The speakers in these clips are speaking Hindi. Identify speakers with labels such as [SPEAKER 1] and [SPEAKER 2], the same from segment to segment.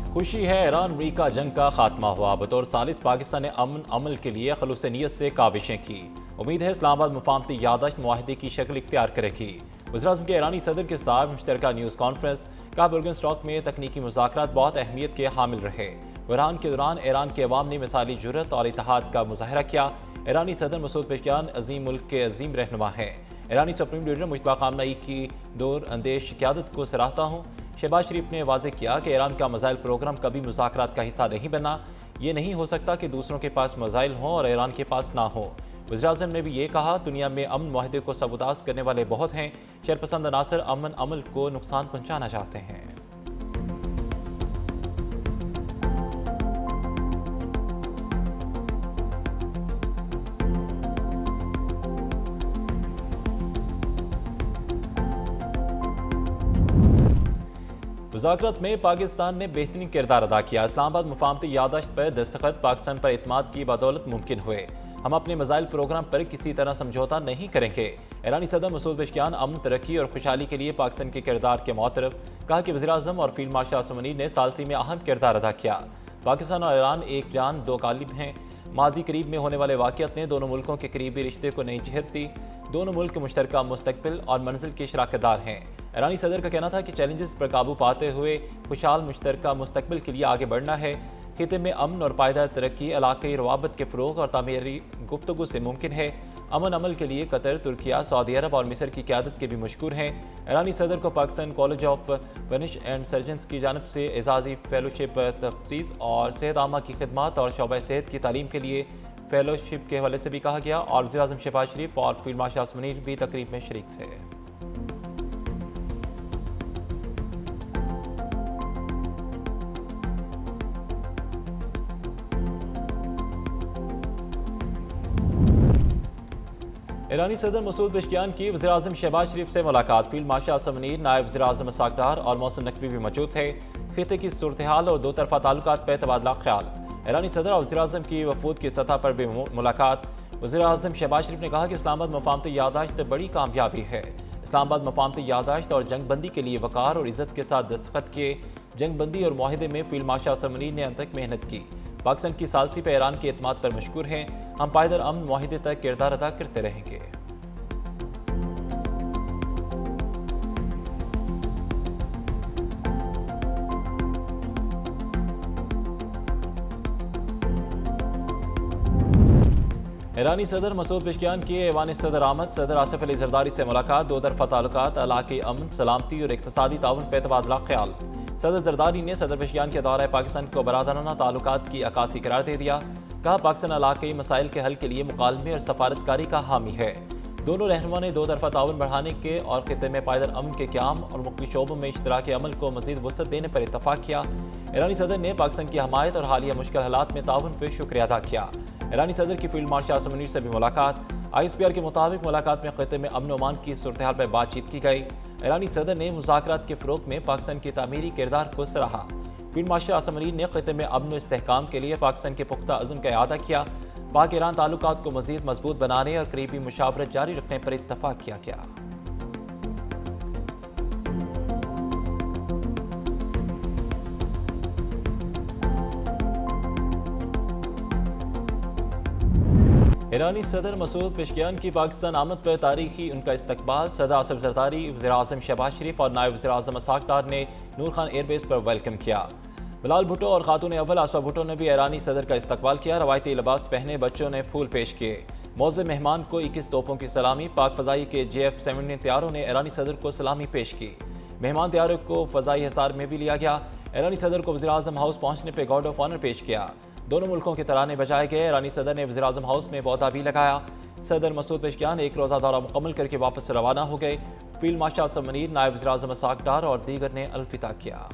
[SPEAKER 1] खुशी है, ईरान अमरीका जंग का खात्मा हुआ। बतौर सालिस पाकिस्तान ने अमन अमल के लिए खलूस नीयत से काविशें की। उम्मीद है इस्लामाबाद मुफाहमती याददाश्त मुआहदे की शक्ल इख्तियार करेगी। वज़ीर-ए-आज़म के ईरानी सदर के साथ मुश्तरका न्यूज़ कॉन्फ्रेंस का बर्गनस्टॉक में तकनीकी मुज़ाकरात बहुत अहमियत के हामिल रहे। बहरान के दौरान ईरान के अवाम ने मिसाली जुर्रत और इत्तेहाद का मुजाहरा किया। ईरानी सदर मसूद पेशकियान अजीम मुल्क के अजीम रहनुमा हैं। ईरानी सुप्रीम लीडर मुश्तबा खामनई की दूर अंदेश क़यादत को सराहता हूँ। शहबाज शरीफ ने वाज़ेह किया कि ईरान का मिसाइल प्रोग्राम कभी मुज़ाकरात का हिस्सा नहीं बना। ये नहीं हो सकता कि दूसरों के पास मिसाइल हों और ईरान के पास ना हो। वज़ीर-ए-आज़म ने भी ये कहा, दुनिया में अमन मुआहदे को सबूताज़ करने वाले बहुत हैं। शरपसंद अनासर अमन अमल को नुकसान पहुँचाना चाहते हैं। मुज़ाकरात में पाकिस्तान ने बेहतरीन किरदार अदा किया। इस्लामाबाद मुफाहमती याददाश्त पर दस्तखत पाकिस्तान पर इत्मीनान की बदौलत मुमकिन हुए। हम अपने मिसाइल प्रोग्राम पर किसी तरह समझौता नहीं करेंगे। ईरानी सदर मसूद पेशकियान अमन, तरक्की और खुशहाली के लिए पाकिस्तान के किरदार के मुतरफ कहा कि वज़ीर-ए-आज़म और फील्ड मार्शल आसिम मुनीर ने सालसी में अहम किरदार अदा किया। पाकिस्तान और ईरान एक जान दो कालिब हैं। माजी करीब में होने वाले वाक़ियात ने दोनों मुल्कों के करीबी रिश्ते को नई जहत दी। दोनों मुल्क मुश्तरका मुस्तकबिल और मंजिल के शराकतदार हैं। ईरानी सदर का कहना था कि चैलेंजेस पर काबू पाते हुए खुशहाल मुश्तरका मुस्तकबिल के लिए आगे बढ़ना है। खिते में अमन और पायदार तरक्की इलाक़ाई रवाबत के फ़रोग़ और तामीरी गुफ्तगू से मुमकिन है। अमन अमल के लिए कतर, तुर्किया, सऊदी अरब और मिस्र की क़यादत के भी मशकूर हैं। ईरानी सदर को Pakistan college of vanish and surgeons की जानिब से एजाज़ी फ़ेलोशिप, तफ्तीश और सेहत आमा की खिदमत और शोबा सेहत की तालीम के लिए फ़ेलोशिप के हवाले से भी कहा गया। और वज़ीर-ए-आज़म शहबाज शरीफ और फील्ड मार्शल आसिम मुनीर भी तकरीब में शरीक थे। ईरानी सदर मसूद पेशकियान की वज़ीर-ए-आज़म शहबाज शरीफ से मुलाकात। फील्ड मार्शल आसिम मुनीर, नायब वज़ीर-ए-आज़म इसहाक़ डार और मोहसिन नकवी भी मौजूद थे। खिते की सूरत हाल और दो तरफ़ा ताल्लुकात पर तबादला ख्याल। ईरानी सदर और वज़ीर-ए-आज़म की वफूद की सतह पर भी मुलाकात। वज़ीर-ए-आज़म शहबाज शरीफ ने कहा कि इस्लामाबाद मुफाहमती याददाश्त बड़ी कामयाबी है। इस्लामाबाद मुफाहमती याददाश्त और जंग बंदी के लिए वक़ार और इज़्ज़त के साथ दस्तखत किए। जंग बंदी और मुआहदे में फील्ड मार्शल आसिम मुनीर ने अंत तक मेहनत की। पाकिस्तान की सालसी पर ईरान के एतमाद पर मशकूर हैं। हम पायदार अमन मुआहदे तक किरदार अदा करते रहेंगे। ईरानी सदर मसूद पेशकियान की ऐवान सदर आमद, सदर आसिफ अली जरदारी से मुलाकात। दो तरफ़ा ताल्लुकात, इलाक़ाई अमन, सलामती और इक़्तिसादी ताउन पर तबादला ख्याल। सदर जरदारी ने सदर पेशकियान के दौरे पाकिस्तान को बरादराना ताल्लुकात की अक्कासी करार दे दिया। कहा, पाकिस्तान इलाक़ाई मसाइल के हल के लिए मुकालमे और सफारतकारी का हामी है। दोनों रहनुमा ने दो तरफ़ा ताउन बढ़ाने के और खिते में पायदार अमन के क़याम और मुख्तलिफ़ शोबों में इश्तराकी अमल को मज़ीद वुसअत देने पर इत्तफ़ाक़ किया। ईरानी सदर ने पाकिस्तान की हमायत और हालिया मुश्किल हालात में ताउन पर शुक्रिया अदा किया। ईरानी सदर की फील्ड मार्शल आसिम मुनीर से भी मुलाकात। ISPR के मुताबिक मुलाकात में खिते में अमन अमान की सूरत हाल पर बातचीत की गई। ईरानी सदर ने मुज़ाकरात के फ़रोग़ में पाकिस्तान के तामीरी किरदार को सराहा। फील्ड मार्शल आसिम मुनीर ने खिते में अमन इस्तेहकाम के लिए पाकिस्तान के पुख्ता अज़्म का इआदा किया। पाक ईरान ताल्लुकात को मज़ीद मजबूत बनाने और करीबी मुशावरत जारी रखने पर इत्तफ़ाक़ किया गया। ईरानी सदर मसूद पेशकियान की पाकिस्तान आमद पर तारीखी उनका इस्तकबाल। सदर आसिफ जरदारी, वज़ीर-ए-आज़म शहबाज शरीफ और नायब वज़ीर-ए-आज़म इसहाक़ डार ने नूर खान एयरबेस पर वेलकम किया। बिलाल भुट्टो और खातून अव्वल आसफा भुट्टो ने भी ईरानी सदर का इस्तकबाल किया। रवायती लिबास पहने बच्चों ने फूल पेश किए। मौज़े मेहमान को 21 तोपों की सलामी। पाक फ़ज़ाई के JF-17 तैयारों ने ईरानी सदर को सलामी पेश की। मेहमान तैयारों को फ़ज़ाई हिसार में भी लिया गया। ईरानी सदर को वज़ीर-ए-आज़म हाउस पहुँचने पर गार्ड ऑफ ऑनर पेश किया। दोनों मुल्कों के तराने बजाए गए। ईरानी सदर ने वज़ीर-ए-आज़म हाउस में पौधा भी लगाया। सदर मसूद पेशकियान एक रोज़ा दौरा मुकम्मल करके वापस रवाना हो गए। फील्ड मार्शल आसिम मुनीर, नायब वज़ीर-ए-आज़म इसहाक़ डार और दीगर ने अलविदा किया।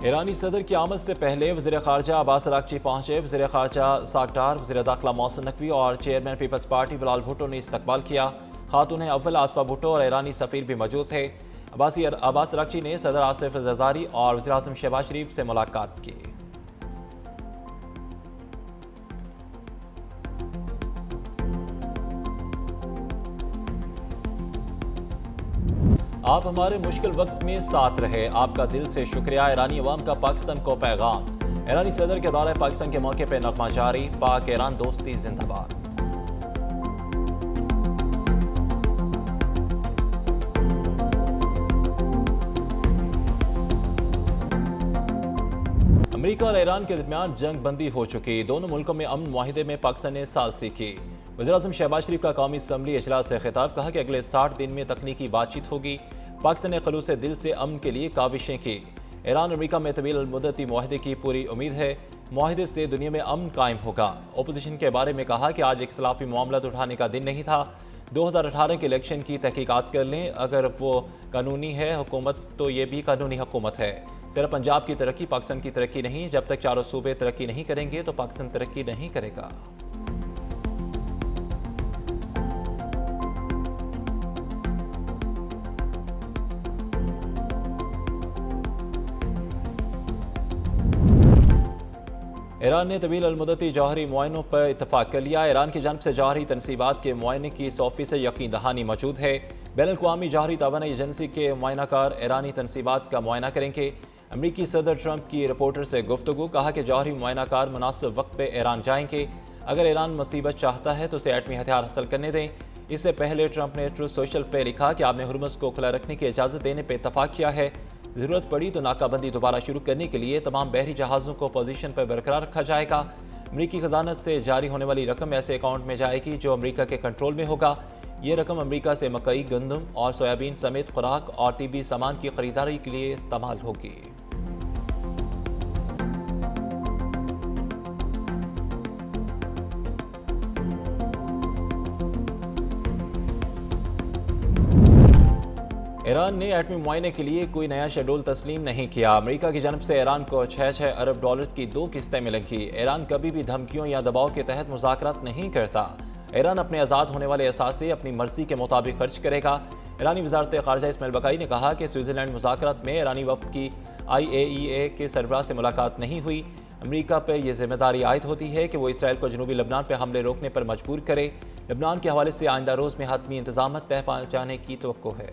[SPEAKER 1] ईरानी सदर की आमद से पहले वज़ीर ख़ारजा अब्बास अराग़ची पहुँचे। वज़ीर ख़ारजा इसहाक़ डार, वज़ीर दाखिला मोहसिन नकवी और chairman Peoples Party Bilal Bhutto ने इस्तकबाल किया। खातून अव्वल आसफा भुट्टो और ईरानी सफ़ीर भी मौजूद थे। अब्बास अराग़ची ने सदर आसिफ जरदारी और वज़ीर-ए-आज़म शहबाज शरीफ से मुलाकात की। आप हमारे मुश्किल वक्त में साथ रहे, आपका दिल से शुक्रिया। ईरानी अवाम का पाकिस्तान को पैगाम। ईरानी सदर के दौरे पाकिस्तान के मौके पर नगमा जारी, पाक ईरान दोस्ती जिंदाबाद। अमेरिका और ईरान के दरमियान जंग बंदी हो चुकी, दोनों मुल्कों में अमन मुआहिदे में पाकिस्तान ने साल सीखी। वज़ीर-ए-आज़म शहबाज शरीफ का कौमी असम्बली इजलास से खिताब, कहा कि अगले 60 दिन में तकनीकी बातचीत होगी। पाकिस्तान ने खलूस दिल से अमन के लिए काविशें की। ईरान अमेरिका में तवील मुद्दती मुआहिदे की पूरी उम्मीद है, मुआहिदे से दुनिया में अमन कायम होगा। अपोजिशन के बारे में कहा कि आज इख्तलाफी मामला उठाने का दिन नहीं था। 2018 के इलेक्शन की तहकीकात कर लें, अगर वो कानूनी है हुकूमत तो ये भी कानूनी हुकूमत है। सिर्फ पंजाब की तरक्की पाकिस्तान की तरक्की नहीं, जब तक चारों सूबे तरक्की नहीं करेंगे तो पाकिस्तान तरक्की नहीं करेगा। ईरान ने तवील अलमुद्दती जौहरी मुआयनों पर इतफाक कर लिया। ईरान की जानब से जौहरी तनसीबात के मुआयने की 100% यकीन दहानी मौजूद है। बैनुल-अक़वामी जौहरी तवानाई एजेंसी के मुआयनाकार ईरानी तनसीबात का मुआयना करेंगे। अमरीकी सदर ट्रंप की रिपोर्टर से गुफ्तगू, कहा कि जौहरी मुआयनाकार मुनासिब वक्त पर ईरान जाएंगे। अगर ईरान मुसीबत चाहता है तो उसे एटमी हथियार हासिल करने दें। इससे पहले ट्रंप ने ट्रूथ सोशल पर लिखा कि आपने हुर्मुज़ को खुला रखने की इजाज़त देने पर इतफाक किया है। ज़रूरत पड़ी तो नाकाबंदी दोबारा शुरू करने के लिए तमाम बहरी जहाज़ों को पोजीशन पर बरकरार रखा जाएगा। अमरीकी खजाना से जारी होने वाली रकम ऐसे अकाउंट में जाएगी जो अमरीका के कंट्रोल में होगा। ये रकम अमरीका से मकई, गंदम और सोयाबीन समेत खुराक और तिब्बी सामान की खरीदारी के लिए इस्तेमाल होगी। ईरान ने एटमी मुआयने के लिए कोई नया शेड्यूल तस्लीम नहीं किया। अमेरिका की जानब से ईरान को 6 अरब डॉलर्स की 2 किस्तें मिलेंगी। ईरान कभी भी धमकियों या दबाव के तहत मुज़ाकरात नहीं करता। ईरान अपने आज़ाद होने वाले असासे अपनी मर्जी के मुताबिक खर्च करेगा। ईरानी वज़ारत ख़ारजा इस्माइल बक़ाई ने कहा कि स्विट्ज़रलैंड मुज़ाकरात में ईरानी वफ़द की IAEA के सरबराह से मुलाकात नहीं हुई। अमेरिका पर यह जिम्मेदारी आयद होती है कि वो इसराइल को जनूबी लबनान पर हमले रोकने पर मजबूर करे। लबनान के हवाले से आइंदा रोज़ में हतमी इंतजाम तय पा जाने की तवक्को है।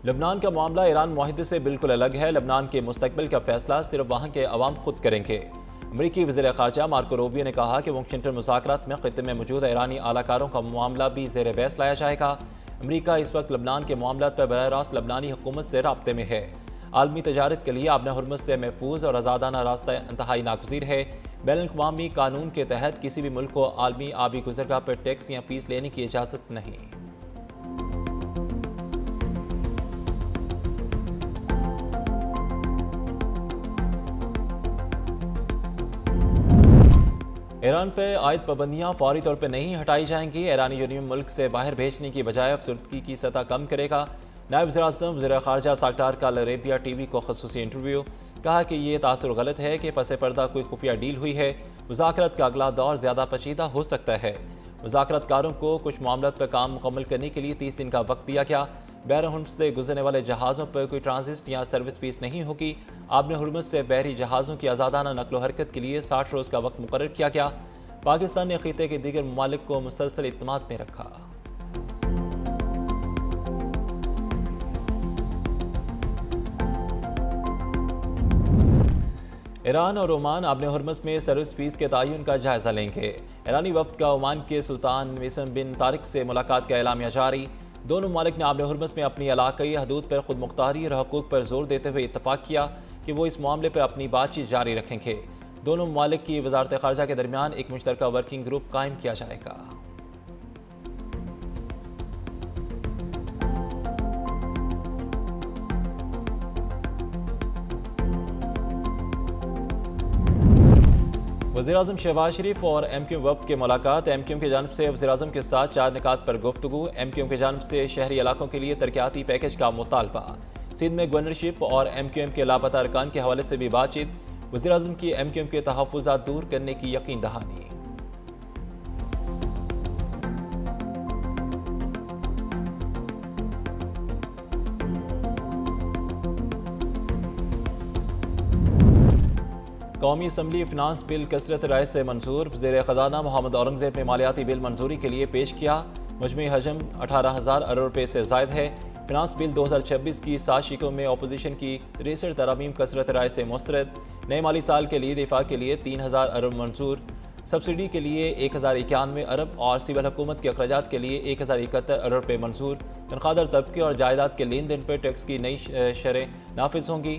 [SPEAKER 1] लबनान का मामला ईरान मुआहिदे से बिल्कुल अलग है। लबनान के मुस्तकबिल का फैसला सिर्फ वहाँ के अवाम खुद करेंगे। अमरीकी वज़ीर ख़ारजा मार्को रूबियो ने कहा कि वाशिंगटन मुज़ाकरात में ख़ित्ते में मौजूद ईरानी आलाकारों का मामला भी ज़ेर बहस लाया जाएगा। अमरीका इस वक्त लबनान के मामलों पर बराह रास्त लबनानी हुकूमत से राब्ते में है। आलमी तजारत के लिए आबना हुर्मुज़ से महफूज और आज़ादाना रास्ता इंतहाई नागज़ीर है। बैनुल-अक़वामी कानून के तहत किसी भी मुल्क को आलमी आबी गुज़रगाह पर टैक्स या फीस लेने की इजाज़त नहीं। ईरान पर आयद पाबंदियाँ फौरी तौर पर नहीं हटाई जाएंगी। ईरानी यूनियन मुल्क से बाहर भेजने की बजाय अफसरदगी की सतह कम करेगा। नायब वज़ीर-ए-आज़म वज़ीर ख़ारजा साकटार का अल अरेबिया टीवी को ख़ुसूसी इंटरव्यू, कहा कि ये तासुर गलत है कि पस पर्दा कोई खुफिया डील हुई है। मुज़ाकरात का अगला दौर ज़्यादा पेचीदा हो सकता है। मुज़ाकरातकारों को कुछ मामलों पर काम मुकम्मल करने के लिए 30 दिन का वक्त दिया गया। बहर हुर्मुज़ से गुजरने वाले जहाज़ों पर कोई ट्रांजिट या सर्विस फीस नहीं होगी। आबने हुर्मुज़ से बहरी जहाज़ों की आज़ादाना नकलो हरकत के लिए 60 रोज़ का वक्त मुकर्रर किया गया। पाकिस्तान ने खिते के दीगर ममालिक को मुसलसल इत्मीनान में रखा। ईरान और ओमान आबने हुर्मुज़ में सर्विस फीस के तयन का जायजा लेंगे। ईरानी वफ़द का ओमान के सुल्तान मीसम बिन तारिक से मुलाकात का एलामिया जारी। दोनों ममालिक ने आबने हुर्मुज़ में अपनी इलाक़ाई हदूद पर खुद मुख्तारी और हकूक़ पर जोर देते हुए इत्तफ़ाक़ किया कि वो इस मामले पर अपनी बातचीत जारी रखेंगे। दोनों ममालिक की वज़ारत ख़ारजा के दरमियान एक मुश्तरका वर्किंग ग्रुप कायम किया जाएगा। वज़ीर-ए-आज़म शहबाज शरीफ और MQM वफ़द की मुलाकात। MQM की जानिब से वज़ीर-ए-आज़म के साथ 4 निकात पर गुफ्तगू। MQM की जानिब से शहरी इलाकों के लिए तरक्याती पैकेज का मुतालबा। सिंध में गवर्नरशिप और MQM के लापता अरकान के हवाले से भी बातचीत। वज़ीर-ए-आज़म की MQM के तहफ़्फ़ुज़ात दूर करने की यकीन दहानी। कौमी असम्बली फिनांस बिल कसरत राय से मंजूर। वज़ीर ख़जाना मोहम्मद औरंगज़ेब ने मालियाती बिल मंजूरी के लिए पेश किया। मजमूई हजम 18,000 अरब रुपये से ज़ायद है। फिनांस बिल 2026 की 7 शिकों में अपोजिशन की 63 तरमीम कसरत राय से मुस्तरद। नए माली साल के लिए दिफा के लिए 3,000 अरब मंजूर। सब्सिडी के लिए 1,091 अरब और सिविल हुकूमत के अखराजात के लिए 1,071 अरब रुपये मंजूर। तनख्वाहदार तबके और जायदाद के लेन देन पर टैक्स की नई शरह नाफिज होंगी।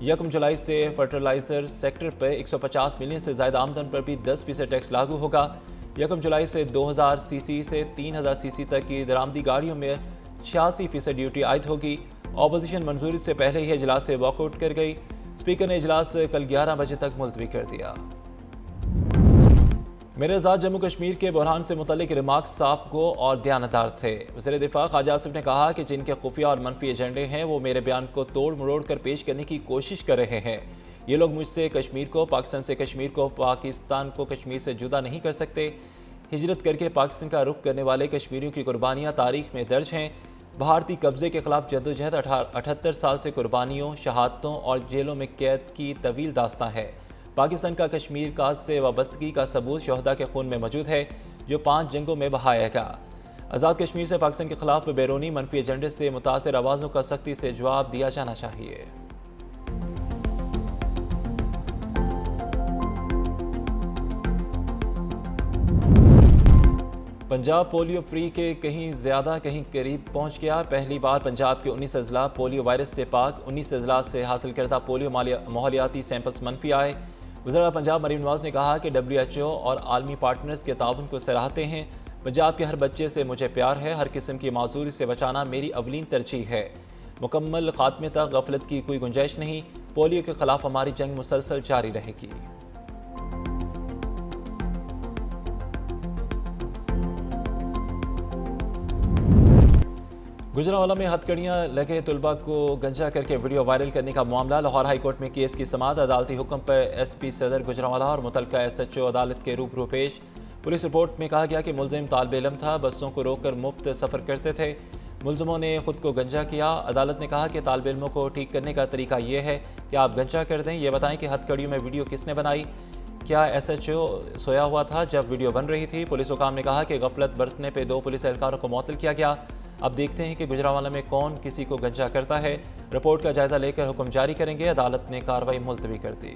[SPEAKER 1] 1 जुलाई से फर्टिलाइजर सेक्टर पर 150 मिलियन से ज़्यादा आमदन पर भी 10% टैक्स लागू होगा। 1 जुलाई से 2000 सीसी से 3000 सीसी तक की दरामदी गाड़ियों में 86% ड्यूटी आयद होगी। अपोजिशन मंजूरी से पहले ही इजलास से वॉकआउट कर गई। स्पीकर ने इजलास कल 11 बजे तक मुलतवी कर दिया। मेरे आज़ाद जम्मू कश्मीर के बहरान से मुतल्लिक रिमार्क्स साफ गो और दयानतदार थे। वज़ीर दिफा ख्वाजा आसिफ ने कहा कि जिनके खुफिया और मनफी एजेंडे हैं वो मेरे बयान को तोड़ मरोड़ कर पेश करने की कोशिश कर रहे हैं। ये लोग मुझसे कश्मीर को, पाकिस्तान से कश्मीर को, पाकिस्तान को कश्मीर से जुदा नहीं कर सकते। हिजरत करके पाकिस्तान का रुख करने वाले कश्मीरियों की कुर्बानियाँ तारीख में दर्ज हैं। भारतीय कब्जे के खिलाफ जद्दोजहद 78 साल से कुर्बानियों, शहादतों और जेलों में कैद की तवील दास्तां है। पाकिस्तान का कश्मीर काज से वाबस्तगी का सबूत शहदा के खून में मौजूद है जो 5 जंगों में बहाया गया। आज़ाद कश्मीर से पाकिस्तान के खिलाफ बैरूनी मनफी एजेंडे से मुतासर आवाज़ों का सख्ती से जवाब दिया जाना चाहिए। पंजाब पोलियो फ्री के कहीं ज़्यादा कहीं करीब पहुंच गया। पहली बार पंजाब के 19 अजला पोलियो वायरस से पाक। 19 अजला से हासिल करदा पोलियो माहौलियाती सैंपल्स मनफी आए। वज़ीर पंजाब मरीम नवाज ने कहा कि WHO और आलमी पार्टनर्स के ताउन को सराहते हैं। पंजाब के हर बच्चे से मुझे प्यार है। हर किस्म की माजूरी से बचाना मेरी अवलीन तरजीह है। मुकम्मल खात्मे तक गफलत की कोई गुंजाइश नहीं। पोलियो के खिलाफ हमारी जंग मुसलसल जारी रहेगी। गुजरांवाला में हथकड़ियाँ लगे तलबा को गंजा करके वीडियो वायरल करने का मामला। लाहौर हाई कोर्ट में केस की समाअत। अदालती हुक्म पर SP सदर गुजरांवाला और मुतलका SHO अदालत के रूबरू पेश। पुलिस रिपोर्ट में कहा गया कि मुलजिम तालिब इल्म था, बसों को रोककर मुफ्त सफ़र करते थे। मुलजिमों ने खुद को गंजा किया। अदालत ने कहा कि तालिब इल्मों को ठीक करने का तरीका ये है कि आप गंजा कर दें। ये बताएं कि हथकड़ियों में वीडियो किसने बनाई। क्या SHO सोया हुआ था जब वीडियो बन रही थी। पुलिस हुकाम ने कहा कि गफलत बरतने पर 2 पुलिस एहलकारों को मुअत्तल किया गया। अब देखते हैं कि गुजरांवाला में कौन किसी को गंजा करता है। रिपोर्ट का जायजा लेकर हुक्म जारी करेंगे। अदालत ने कार्रवाई मुलतवी कर दी।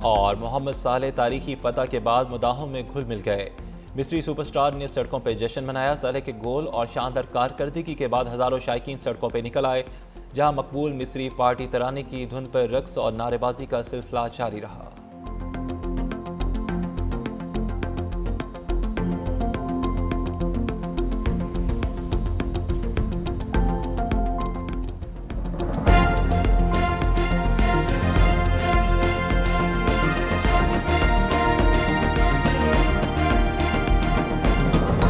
[SPEAKER 1] और मोहम्मद सालेह तारीखी फतह के बाद मुदाहों में घुल मिल गए। मिस्री सुपरस्टार ने सड़कों पर जश्न मनाया। सालेह के गोल और शानदार कारकर्दगी के बाद हज़ारों शायकीन सड़कों पर निकल आए, जहां मकबूल मिस्री पार्टी तराने की धुन पर रक्स और नारेबाजी का सिलसिला जारी रहा।